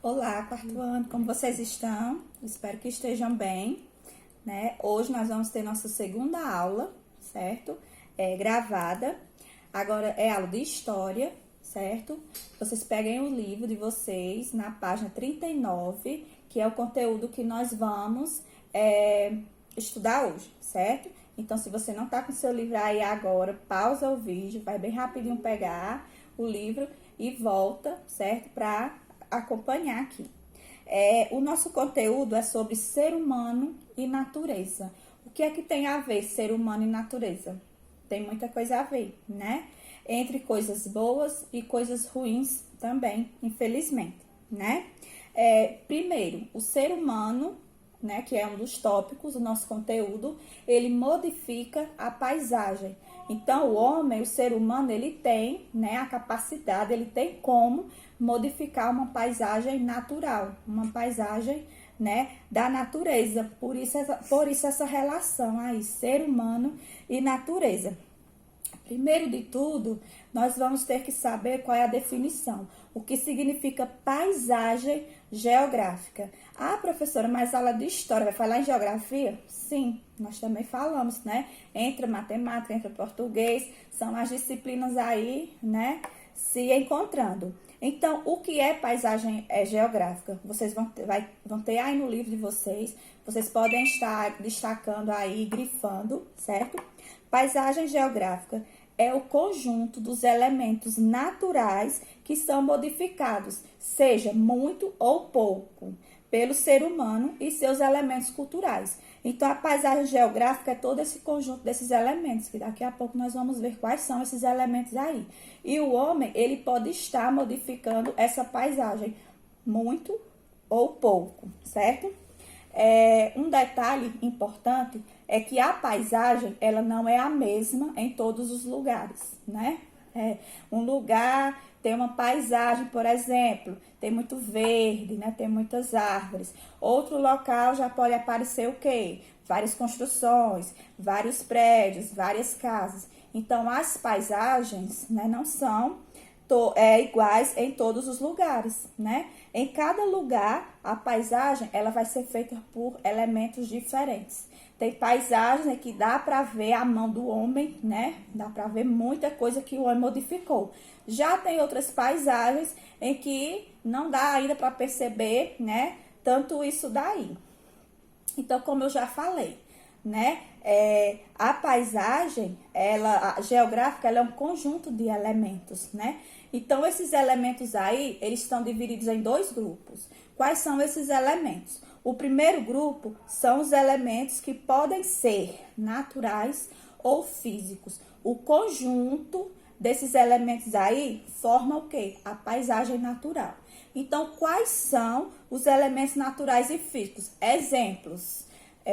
Olá, quarto ano, como vocês estão? Espero que estejam bem, né? Hoje nós vamos ter nossa segunda aula, certo? Gravada. Agora é aula de história, certo? Vocês peguem o livro de vocês na página 39, que é o conteúdo que nós vamos estudar hoje, certo? Então, se você não tá com seu livro aí agora, pausa o vídeo, vai bem rapidinho pegar o livro e volta, certo? Para acompanhar aqui. O nosso conteúdo é sobre ser humano e natureza. O que é que tem a ver ser humano e natureza? Tem muita coisa a ver, né? Entre coisas boas e coisas ruins também, infelizmente, né? Primeiro, o ser humano, né, que é um dos tópicos do nosso conteúdo, ele modifica a paisagem. Então, o homem, o ser humano, ele tem, né, a capacidade, ele tem como modificar uma paisagem natural, uma paisagem, né, da natureza. Por isso essa relação aí, ser humano e natureza. Primeiro de tudo, nós vamos ter que saber qual é a definição. O que significa paisagem geográfica. Ah, professora, mas aula de história vai falar em geografia? Sim, nós também falamos, né? Entra matemática, entra português, são as disciplinas aí, né, se encontrando. Então, o que é paisagem geográfica? Vocês vão ter aí no livro de vocês, vocês podem estar destacando aí, grifando, certo? Paisagem geográfica é o conjunto dos elementos naturais que são modificados, seja muito ou pouco, pelo ser humano e seus elementos culturais. Então, a paisagem geográfica é todo esse conjunto desses elementos, que daqui a pouco nós vamos ver quais são esses elementos aí. E o homem, ele pode estar modificando essa paisagem muito ou pouco, certo? Um detalhe importante é que a paisagem, ela não é a mesma em todos os lugares, né? Um lugar tem uma paisagem, por exemplo, tem muito verde, né? Tem muitas árvores. Outro local já pode aparecer o quê? Várias construções, vários prédios, várias casas. Então, as paisagens, né, não são iguais em todos os lugares, né? Em cada lugar, a paisagem, ela vai ser feita por elementos diferentes. Tem paisagens que dá para ver a mão do homem, né? Dá para ver muita coisa que o homem modificou. Já tem outras paisagens em que não dá ainda para perceber, né? Tanto isso daí. Então, como eu já falei, né? A paisagem, a geográfica, ela é um conjunto de elementos, né? Então, esses elementos aí, eles estão divididos em dois grupos. Quais são esses elementos? O primeiro grupo são os elementos que podem ser naturais ou físicos. O conjunto desses elementos aí forma o quê? A paisagem natural. Então, quais são os elementos naturais e físicos? Exemplos: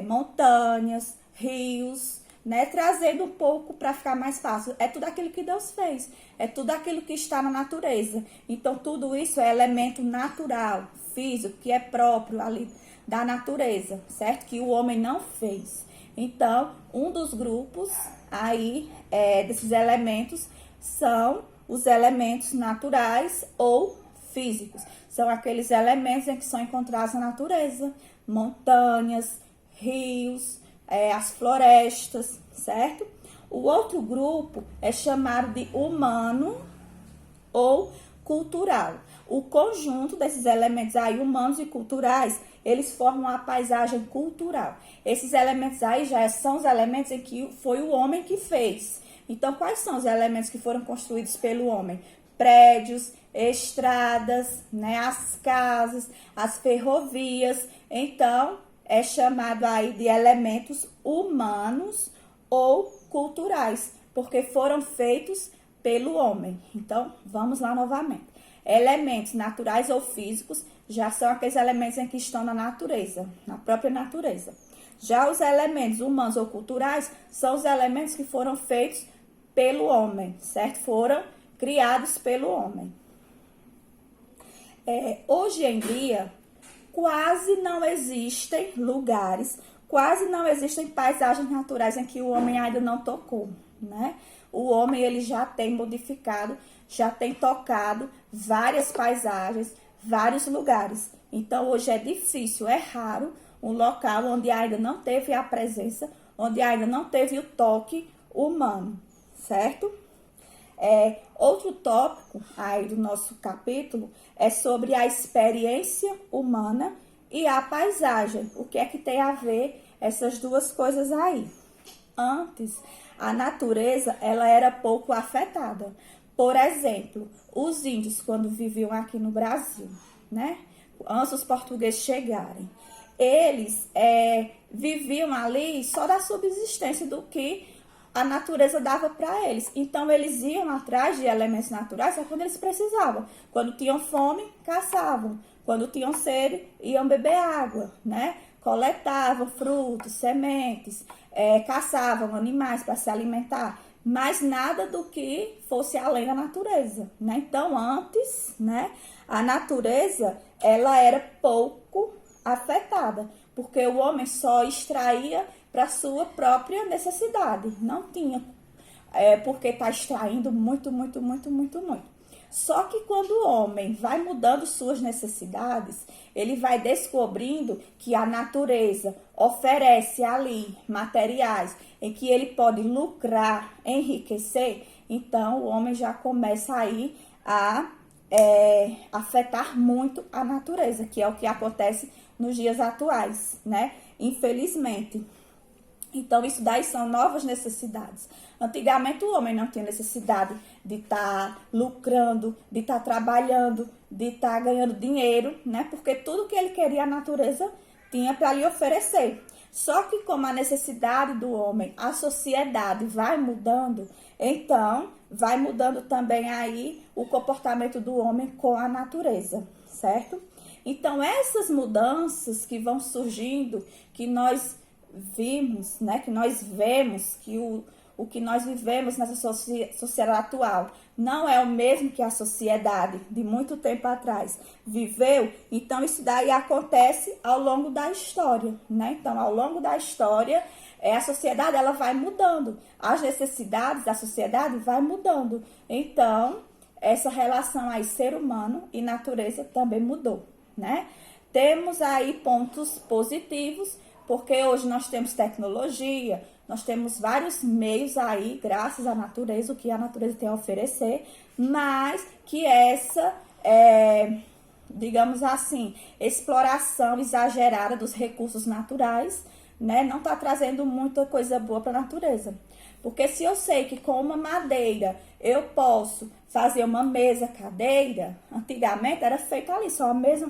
montanhas, rios, né? Trazendo um pouco para ficar mais fácil. É tudo aquilo que Deus fez. É tudo aquilo que está na natureza. Então, tudo isso é elemento natural, físico, que é próprio ali da natureza, certo? Que o homem não fez. Então, um dos grupos aí desses elementos são os elementos naturais ou físicos. São aqueles elementos em que são encontrados na natureza. Montanhas, rios, as florestas, certo? O outro grupo é chamado de humano ou cultural. O conjunto desses elementos aí, humanos e culturais, eles formam a paisagem cultural. Esses elementos aí já são os elementos em que foi o homem que fez. Então, quais são os elementos que foram construídos pelo homem? Prédios, estradas, né, as casas, as ferrovias. Então, é chamado aí de elementos humanos ou culturais, porque foram feitos pelo homem. Então, vamos lá novamente. Elementos naturais ou físicos já são aqueles elementos em que estão na natureza, na própria natureza. Já os elementos humanos ou culturais são os elementos que foram feitos pelo homem, certo? Foram criados pelo homem. Hoje em dia, quase não existem lugares, quase não existem paisagens naturais em que o homem ainda não tocou, né? O homem, ele já tem modificado, já tem tocado várias paisagens, vários lugares. Então, hoje é difícil, é raro um local onde ainda não teve a presença, onde ainda não teve o toque humano, certo? Outro tópico aí do nosso capítulo é sobre a experiência humana e a paisagem. O que é que tem a ver essas duas coisas aí? Antes, a natureza ela era pouco afetada. Por exemplo, os índios, quando viviam aqui no Brasil, né? Antes dos portugueses chegarem, eles viviam ali só da subsistência do que a natureza dava para eles. Então, eles iam atrás de elementos naturais só quando eles precisavam. Quando tinham fome, caçavam. Quando tinham sede, iam beber água, né? Coletavam frutos, sementes, caçavam animais para se alimentar. Mas nada do que fosse além da natureza, né? Então, antes, né, a natureza, ela era pouco afetada, porque o homem só extraía para sua própria necessidade. Não tinha porque está extraindo muito. Só que quando o homem vai mudando suas necessidades, ele vai descobrindo que a natureza oferece ali materiais em que ele pode lucrar, enriquecer. Então, o homem já começa aí a afetar muito a natureza, que é o que acontece nos dias atuais, né? Infelizmente. Então, isso daí são novas necessidades. Antigamente, o homem não tinha necessidade de estar lucrando, de estar trabalhando, de estar ganhando dinheiro, né? Porque tudo que ele queria, a natureza tinha para lhe oferecer. Só que como a necessidade do homem, a sociedade vai mudando, então vai mudando também aí o comportamento do homem com a natureza, certo? Então, essas mudanças que vão surgindo, que nós vimos, né, que nós vemos que o que nós vivemos nessa sociedade atual não é o mesmo que a sociedade de muito tempo atrás viveu, então isso daí acontece ao longo da história, né? Então, ao longo da história, a sociedade ela vai mudando, as necessidades da sociedade vai mudando. Então, essa relação aí ser humano e natureza também mudou, né? Temos aí pontos positivos, porque hoje nós temos tecnologia, nós temos vários meios aí, graças à natureza, o que a natureza tem a oferecer, mas que essa, digamos assim, exploração exagerada dos recursos naturais, né, não está trazendo muita coisa boa para a natureza. Porque se eu sei que com uma madeira eu posso fazer uma mesa, cadeira, antigamente era feita ali, só a mesa,